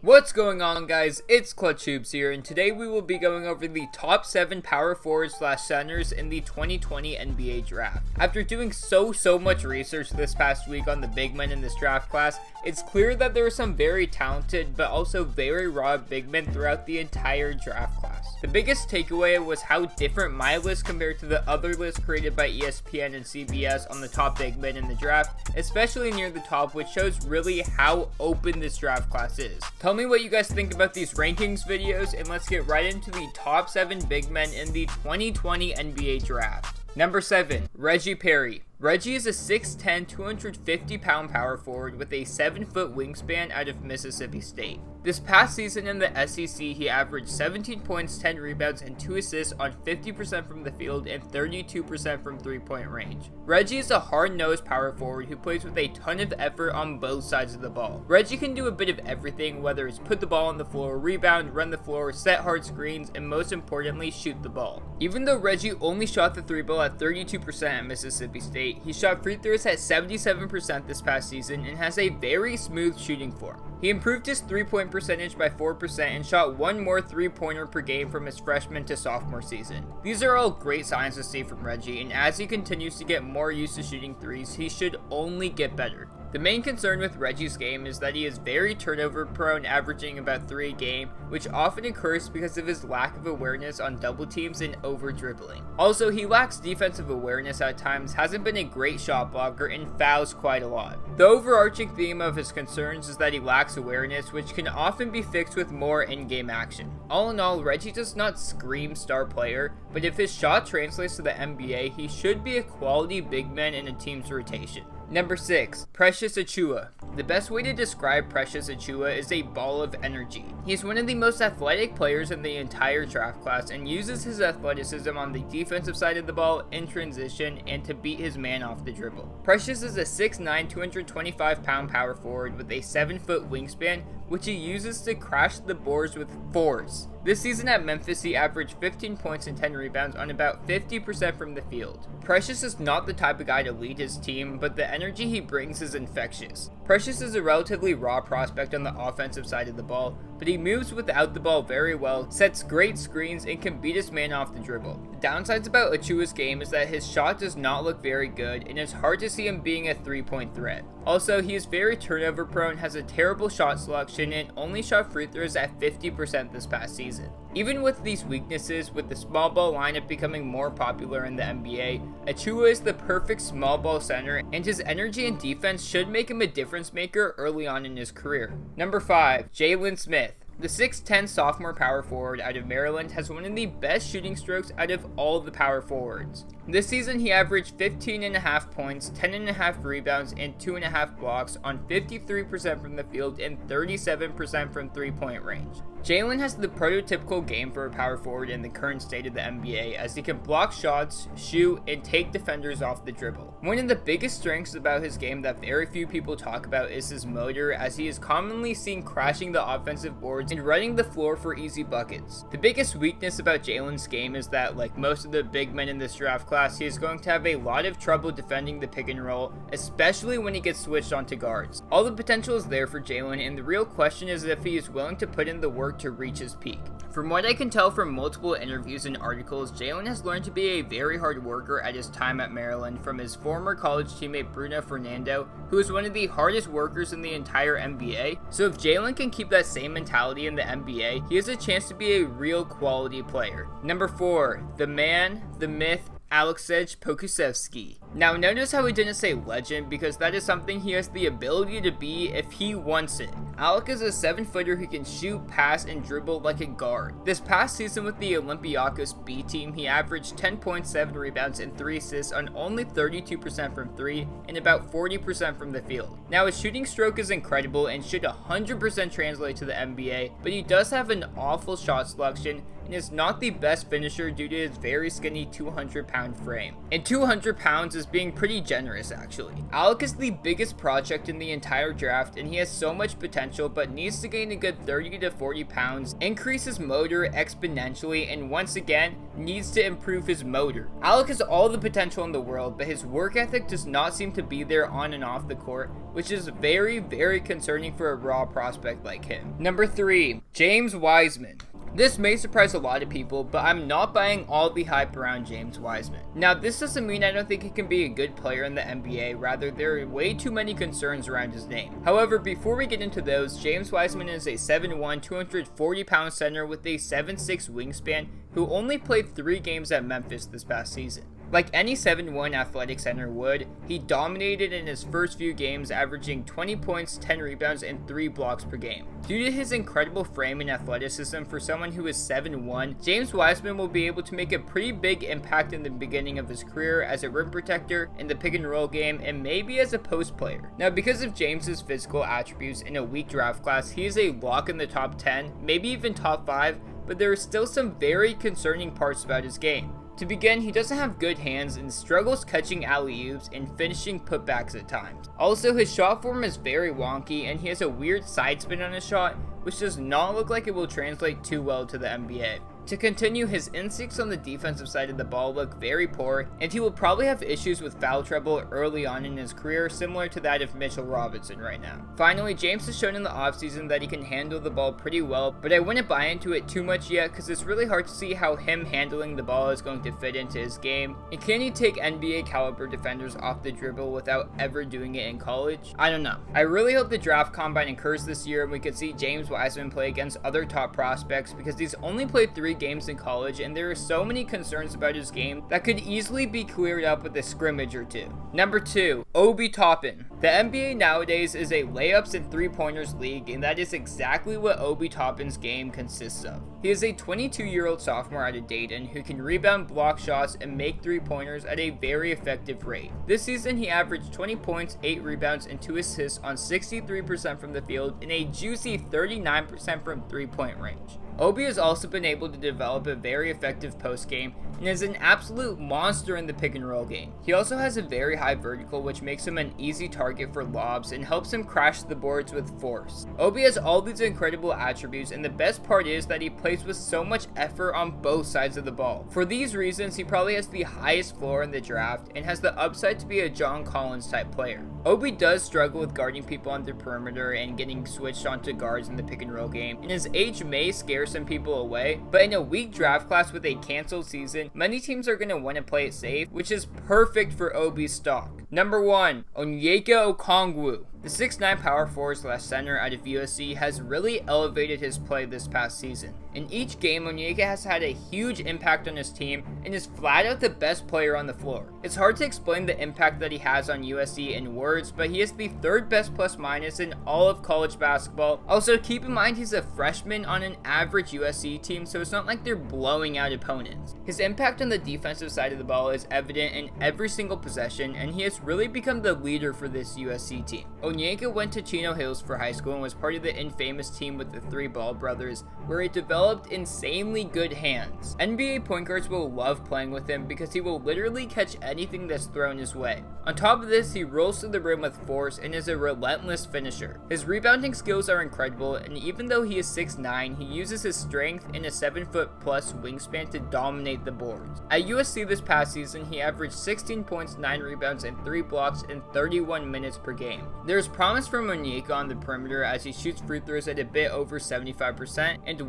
What's going on, guys? It's Clutch here, and today we will be going over the top 7 power forwards / centers in the 2020 NBA draft. After doing so much research this past week on the big men in this draft class, it's clear that there are some very talented but also very raw big men throughout the entire draft class. The biggest takeaway was how different my list compared to the other lists created by ESPN and CBS on the top big men in the draft, especially near the top, which shows really how open this draft class is. Tell me what you guys think about these rankings videos, and let's get right into the top 7 big men in the 2020 NBA draft. Number 7, Reggie Perry. Reggie is a 6'10", 250-pound power forward with a 7-foot wingspan out of Mississippi State. This past season in the SEC, he averaged 17 points, 10 rebounds, and 2 assists on 50% from the field and 32% from three-point range. Reggie is a hard-nosed power forward who plays with a ton of effort on both sides of the ball. Reggie can do a bit of everything, whether it's put the ball on the floor, rebound, run the floor, set hard screens, and most importantly, shoot the ball. Even though Reggie only shot the 3-ball at 32% at Mississippi State, he shot free throws at 77% this past season and has a very smooth shooting form. He improved his 3-point percentage by 4% and shot one more 3-pointer per game from his freshman to sophomore season. These are all great signs to see from Reggie, and as he continues to get more used to shooting threes, he should only get better. The main concern with Reggie's game is that he is very turnover prone, averaging about 3 a game, which often occurs because of his lack of awareness on double teams and over dribbling. Also, he lacks defensive awareness at times, hasn't been a great shot blocker, and fouls quite a lot. The overarching theme of his concerns is that he lacks awareness, which can often be fixed with more in-game action. All in all, Reggie does not scream star player, but if his shot translates to the NBA, he should be a quality big man in a team's rotation. Number 6, Precious Achiuwa. The best way to describe Precious Achiuwa is a ball of energy. He is one of the most athletic players in the entire draft class and uses his athleticism on the defensive side of the ball, in transition, and to beat his man off the dribble. Precious is a 6'9", 225-pound power forward with a 7-foot wingspan, which he uses to crash the boards with force. This season at Memphis, he averaged 15 points and 10 rebounds on about 50% from the field. Precious is not the type of guy to lead his team, but the energy he brings is infectious. Precious is a relatively raw prospect on the offensive side of the ball, but he moves without the ball very well, sets great screens, and can beat his man off the dribble. The downsides about Achiuwa's game is that his shot does not look very good, and it's hard to see him being a 3-point threat. Also, he is very turnover prone, has a terrible shot selection, and only shot free throws at 50% this past season. Even with these weaknesses, with the small ball lineup becoming more popular in the NBA, Achiuwa is the perfect small ball center, and his energy and defense should make him a difference maker early on in his career. Number 5, Jalen Smith. The 6'10" sophomore power forward out of Maryland has one of the best shooting strokes out of all the power forwards. This season, he averaged 15.5 points, 10.5 rebounds, and 2.5 blocks on 53% from the field and 37% from three-point range. Jalen has the prototypical game for a power forward in the current state of the NBA, as he can block shots, shoot, and take defenders off the dribble. One of the biggest strengths about his game that very few people talk about is his motor, as he is commonly seen crashing the offensive boards and running the floor for easy buckets. The biggest weakness about Jalen's game is that, like most of the big men in this draft class, he is going to have a lot of trouble defending the pick and roll, especially when he gets switched onto guards. All the potential is there for Jalen, and the real question is if he is willing to put in the work to reach his peak. From what I can tell from multiple interviews and articles, Jalen has learned to be a very hard worker at his time at Maryland from his former college teammate Bruno Fernando, who is one of the hardest workers in the entire NBA. So if Jalen can keep that same mentality in the NBA, he has a chance to be a real quality player. Number 4, the man, the myth, Aleksej Pokusevsky. Now notice how he didn't say legend, because that is something he has the ability to be if he wants it. Alec is a 7-footer who can shoot, pass, and dribble like a guard. This past season with the Olympiacos B team, he averaged 10.7 rebounds and 3 assists on only 32% from 3 and about 40% from the field. Now his shooting stroke is incredible and should 100% translate to the NBA, but he does have an awful shot selection, and and is not the best finisher due to his very skinny 200-pound frame. And 200 pounds is being pretty generous actually. Alec is the biggest project in the entire draft, and he has so much potential but needs to gain a good 30 to 40 pounds, increase his motor exponentially, and once again, needs to improve his motor. Alec has all the potential in the world, but his work ethic does not seem to be there on and off the court, which is very concerning for a raw prospect like him. Number 3, James Wiseman. This may surprise a lot of people, but I'm not buying all the hype around James Wiseman. Now, this doesn't mean I don't think he can be a good player in the NBA, rather there are way too many concerns around his name. However, before we get into those, James Wiseman is a 7'1", 240-pound center with a 7'6" wingspan who only played 3 games at Memphis this past season. Like any 7'1" athletic center would, he dominated in his first few games, averaging 20 points, 10 rebounds, and 3 blocks per game. Due to his incredible frame and athleticism for someone who is 7'1", James Wiseman will be able to make a pretty big impact in the beginning of his career as a rim protector, in the pick and roll game, and maybe as a post player. Now, because of James's physical attributes in a weak draft class, he is a lock in the top 10, maybe even top 5, but there are still some very concerning parts about his game. To begin, he doesn't have good hands and struggles catching alley-oops and finishing putbacks at times. Also, his shot form is very wonky and he has a weird side spin on his shot, which does not look like it will translate too well to the NBA. To continue, his instincts on the defensive side of the ball look very poor, and he will probably have issues with foul trouble early on in his career, similar to that of Mitchell Robinson right now. Finally, James has shown in the offseason that he can handle the ball pretty well, but I wouldn't buy into it too much yet because it's really hard to see how him handling the ball is going to fit into his game. And can he take NBA caliber defenders off the dribble without ever doing it in college? I don't know. I really hope the draft combine occurs this year and we could see James Wiseman play against other top prospects, because he's only played 3 games in college and there are so many concerns about his game that could easily be cleared up with a scrimmage or 2. Number 2, Obi Toppin. The NBA nowadays is a layups and 3-pointers league, and that is exactly what Obi Toppin's game consists of. He is a 22-year-old sophomore out of Dayton who can rebound, block shots, and make 3-pointers at a very effective rate. This season he averaged 20 points, 8 rebounds, and 2 assists on 63% from the field and a juicy 39% from 3-point range. Obi has also been able to develop a very effective post game and is an absolute monster in the pick and roll game. He also has a very high vertical, which makes him an easy target for lobs and helps him crash the boards with force. Obi has all these incredible attributes, and the best part is that he plays with so much effort on both sides of the ball. For these reasons, he probably has the highest floor in the draft and has the upside to be a John Collins type player. Obi does struggle with guarding people on the perimeter and getting switched onto guards in the pick and roll game, and his age may scare some people away, but in a weak draft class with a canceled season, many teams are going to want to play it safe, which is perfect for Obi's stock. Number 1, Onyeka Okongwu. The 6'9" power forward / center out of USC has really elevated his play this past season. In each game, Onyeka has had a huge impact on his team and is flat out the best player on the floor. It's hard to explain the impact that he has on USC in words, but he is the 3rd best plus minus in all of college basketball. Also, keep in mind he's a freshman on an average USC team, so it's not like they're blowing out opponents. His impact on the defensive side of the ball is evident in every single possession, and he has really become the leader for this USC team. Onyeka went to Chino Hills for high school and was part of the infamous team with the 3 Ball brothers, where he developed insanely good hands. NBA point guards will love playing with him because he will literally catch anything that's thrown his way. On top of this, he rolls to the rim with force and is a relentless finisher. His rebounding skills are incredible, and even though he is 6'9", he uses his strength and a 7-foot plus wingspan to dominate the boards. At USC this past season, he averaged 16 points, 9 rebounds, and 3 blocks in 31 minutes per game. There's promise from Onyeka on the perimeter as he shoots free throws at a bit over 75%, and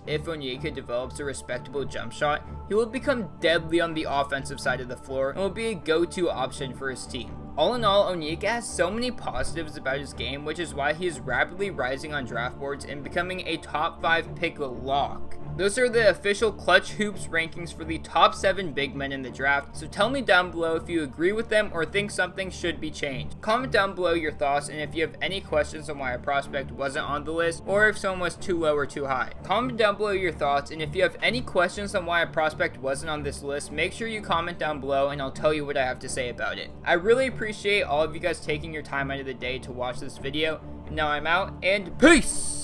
if Onyeka develops a respectable jump shot, he will become deadly on the offensive side of the floor and will be a go-to option for his team. All in all, Onyeka has so many positives about his game, which is why he is rapidly rising on draft boards and becoming a top 5 pick lock. Those are the official Clutch Hoops rankings for the top 7 big men in the draft, so tell me down below if you agree with them or think something should be changed. Comment down below your thoughts, and if you have any questions on why a prospect wasn't on the list, or if someone was too low or too high. Comment down below your thoughts, and if you have any questions on why a prospect wasn't on this list, make sure you comment down below and I'll tell you what I have to say about it. I really appreciate all of you guys taking your time out of the day to watch this video, and now I'm out, and peace!